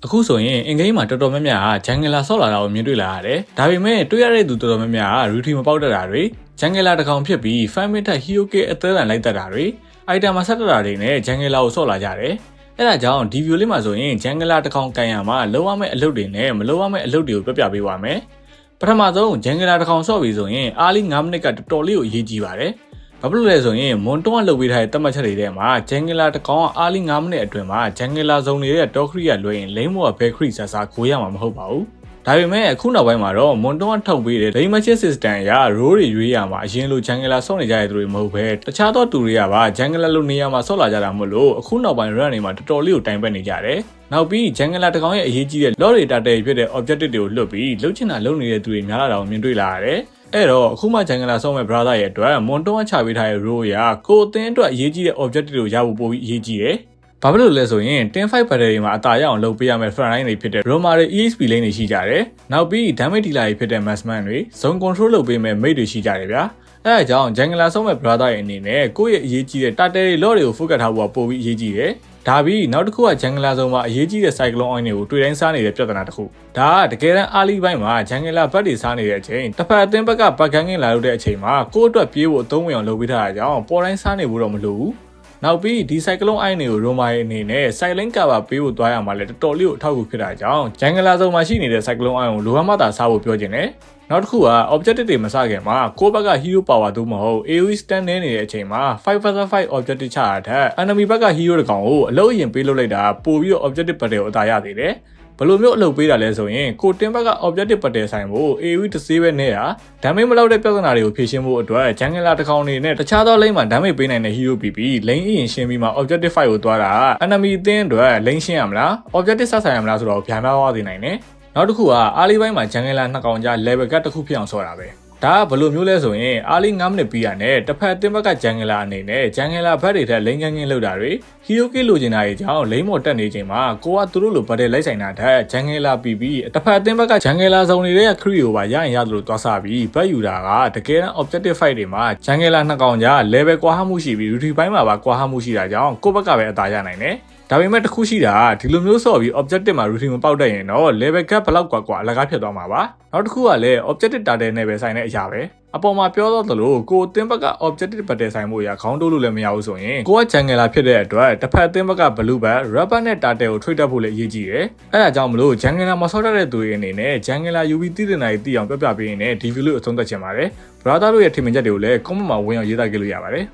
အခုဆိုရင်အင်္ဂိမ်းမှာတော်တော်များများကဂျန်ဂလာဆော့လာတာကိုမြင်တွေ့လာရတယ်။ဒါပေမဲ့တွေ့ရတဲ့သူတော်တော်များများကရူထီမပေါက်တတ်တာတွေဂျန်ဂလာတစ်ကောင်ဖြစ်ပြီးဖန်မစ်ထက်ဟီယိုကေအသေးအံလိုက်တတ်တာတွေအိုက်တမ်မှာဆက်တတ်တာတွေနဲ့ဂျန်ဂလာကိုဆော့လာကြတယ်။အဲ့ဒါကြောင့်ဒီဗီဒီယိုလေးမှာဆိုရင်ဂျန်ဂလာတစ်ကောင်ကန်ရမှာလုံးဝမဲ့အလုပ်တွေနဲ့မလုံးဝမဲ့အလုပ်တွေကိုပြပြပေးပါမယ်။ပထမဆုံးဂျန်ဂလာတစ်ကောင်ဆော့ပြီးဆိုရင်အားလီ9မိနစ်ကတော်တော်လေးကိုအရေးကြီးပါတယ်။ဘာဖြစ်လို့လဲဆိုရင်မွန်တွန်းကလုပ်ပေးထားတဲ့တတ်မှတ်ချက်တွေထဲမှာဂျန်ဂလာတစ်ကောင်အားလီ9မိနစ်အတွင်းမှာဂျန်ဂလာဇုံနေတဲ့တောခရီကလွှဲရင်လိမ့်မော့ဘဲခရီဆာဆာကိုရမှာမဟုတ်ပါဘူး။ဒါပေမဲ့အခုနောက်ပိုင်းမှာတော့မွန်တွန်းကထုတ်ပေးတဲ့ Dimension System အရ row တွေရွေးရမှာအရင်လိုဂျန်ဂလာဆော့နေကြတဲ့သူတွေမဟုတ်ဘဲတခြားသောသူတွေကပါဂျန်ဂလာလိုနေရာမှာဆော့လာကြတာမို့လို့အခုနောက်ပိုင်း run တွေမှာတော်တော်လေးကိုတိုင်ပတ်နေကြတယ်။နောက်ပြီးဂျန်ဂလာတစ်ကောင်ရဲ့အရေးကြီးတဲ့ law data တွေဖြစ်တဲ့ objective တွေကိုလွှတ်ပြီးလှုပ်ချင်တာလုပ်နေတဲ့သူတွေများလာတာကိုမြင်တွေ့လာရတယ်။အဲ့တော့အခုမှဂျန်ဂလာဆော့မဲ့ brother ရဲ့အတွက်မွန်တွန်းကချပေးထားတဲ့ row ရာကိုအသင်းအတွက်အရေးကြီးတဲ့ objective တွေကိုရဖို့ပိုပြီးအရေးကြီးတယ်။ဘာဖြစ်လို့လဲဆိုရင်10-5 battle တွေမှာအသာရအောင်လုပ်ပေးရမယ့် front line တွေဖြစ်တဲ့ Roma တွေ EXP lane တွေရှိကြတယ်။နောက်ပြီး damage dealer တွေဖြစ်တဲ့ Massman တွေ zone control လုပ်ပေးမဲ့ mate တွေရှိကြတယ်ဗျာ။အဲဒါကြောင့် Jungler ဆုံးမဲ့ brother ရဲ့အနေနဲ့ကိုယ့်ရဲ့အရေးကြီးတဲ့ Turtle တွေ lot တွေကို focus ထားဖို့ပိုပြီးအရေးကြီးတယ်။ဒါပြီးနောက်တစ်ခုက Jungler ဆုံးမှာအရေးကြီးတဲ့ Cyclone Oil တွေကိုတွေ့တိုင်းစားနေတဲ့ပြဿနာတစ်ခု။ဒါကတကယ်တမ်း early ဘိုင်းမှာ Jungler ဘတ်တွေစားနေတဲ့အချိန်တစ်ဖက်အသင်းဘက်ကဘတ်ကန်းကင်းလာလို့တဲ့အချိန်မှာကိုယ့်အတွက်ပြေးဖို့အသုံးဝင်အောင်လုပ်ပေးထားတာကြောင့်ပေါ်တိုင်းစားနေဖို့တော့မလိုဘူး။နောက်ပြီးဒီ cyclone အိုင်းတွေကို Roma ရဲ့အနေနဲ့ silent cover ပေးဖို့သွားရမှာလဲတော်တော်လေးကိုအထောက်အကူဖြစ်တာကြောင့် Jungler ဆုံးမှာရှိနေတဲ့ cyclone အိုင်းကိုလိုအပ်မှသာစားဖို့ပြောချင်တယ်။နောက်တစ်ခုက objective တွေမစခင်မှာကိုယ့်ဘက်က hero power သို့မဟုတ် AoE stand နေနေတဲ့အချိန်မှာ 5vs5 objective ချတာထက် enemy ဘက်က hero တစ်ကောင်ကိုအလုပ်အရင်ပေးလုပ်လိုက်တာပို့ပြီးတော့ objective battle ကိုအသာရသေးတယ်။ဘယ်လိုမျိုးအလုပ်ပေးတာလဲဆိုရင်ကိုတင်ဘက်က objective battle ဆိုင်ဖို့ AoE တစ်စေးပဲနဲ့တာ damage မလောက်တဲ့ပြဿနာတွေကိုဖြေရှင်းဖို့အတွက် Jungler တစ်ကောင်နေနဲ့တခြားသော lane မှာ damage ပေးနိုင်တဲ့ hero PP lane အရင်ရှင်းပြီးမှ objective fight ကိုသွားတာ enemy အသင်းအတွက် lane ရှင်းရမလား objective ဆက်ဆိုင်ရမလားဆိုတော့ဗျာများသွားသေးနိုင်တယ်နောက်တစ်ခုကအားလေးပိုင်းမှာ Jungler နှစ်ကောင်ကြား level gap တစ်ခုဖြစ်အောင်ဆော့တာပဲဒါကဘယ်လိုမျိုးလဲဆိုရင်အားလေး9မိနစ်ပြီးရတဲ့တစ်ဖက်အသင်းဘက်က Jungler အနေနဲ့ Jungler ဘက်တွေထက် lane ကင်းလောက်တာတွေ hero kill လိုချင်တာတွေကြောင့် lane မော်တက်နေချိန်မှာကိုကသူတို့လို battle လိုက်ဆိုင်တာထက် Jungler PP တစ်ဖက်အသင်းဘက်က Jungler ဇုံနေတဲ့ crew ကိုပါရရင်ရသလိုသွားစားပြီးဘက်ယူတာကတကယ်တမ်း objective fight တွေမှာ Jungler နှစ်ကောင်ကြား level ကွာဟမှုရှိပြီး routine ပိုင်းမှာပါကွာဟမှုရှိတာကြောင့်ကိုယ့်ဘက်ကပဲအသာရနိုင်တယ်ဒါပေမဲ့တစ်ခုရှိတာဒီလိုမျိုးဆော့ပြီး objective မှာ routine မပေါက်တတ်ရင်တော့ level gap ဘလောက်ကွာအလကားဖြစ်သွားမှာပါနောက်တစ်ခုကလည်း objective target နဲ့ပဲဆိုင်တဲ့အရာပဲအပေါ်မှာပြောတော့သလိုကိုအသင်းဘက်က objective battle ဆိုင်မှုရခေါင်းတိုးလို့လည်းမရဘူးဆိုရင်ကိုက Jungler ဖြစ်တဲ့အတွက်တစ်ဖက်အသင်းဘက်က blue bat rubber နဲ့ target ကို trade တက်ဖို့လည်းအရေးကြီးတယ်အဲဒါကြောင့်မလို့ Jungler မဆော့တတ်တဲ့သူတွေအနေနဲ့ Jungler UV တည်တဲ့နိုင်တည်အောင်ပြပြပေးရင်လည်းဒီ video ကိုအဆုံးသတ်ချင်ပါတယ် brother တို့ရဲ့ထင်မြင်ချက်တွေကိုလည်း comment မှာဝင်အောင်ရေးသားခဲ့လို့ရပါတယ်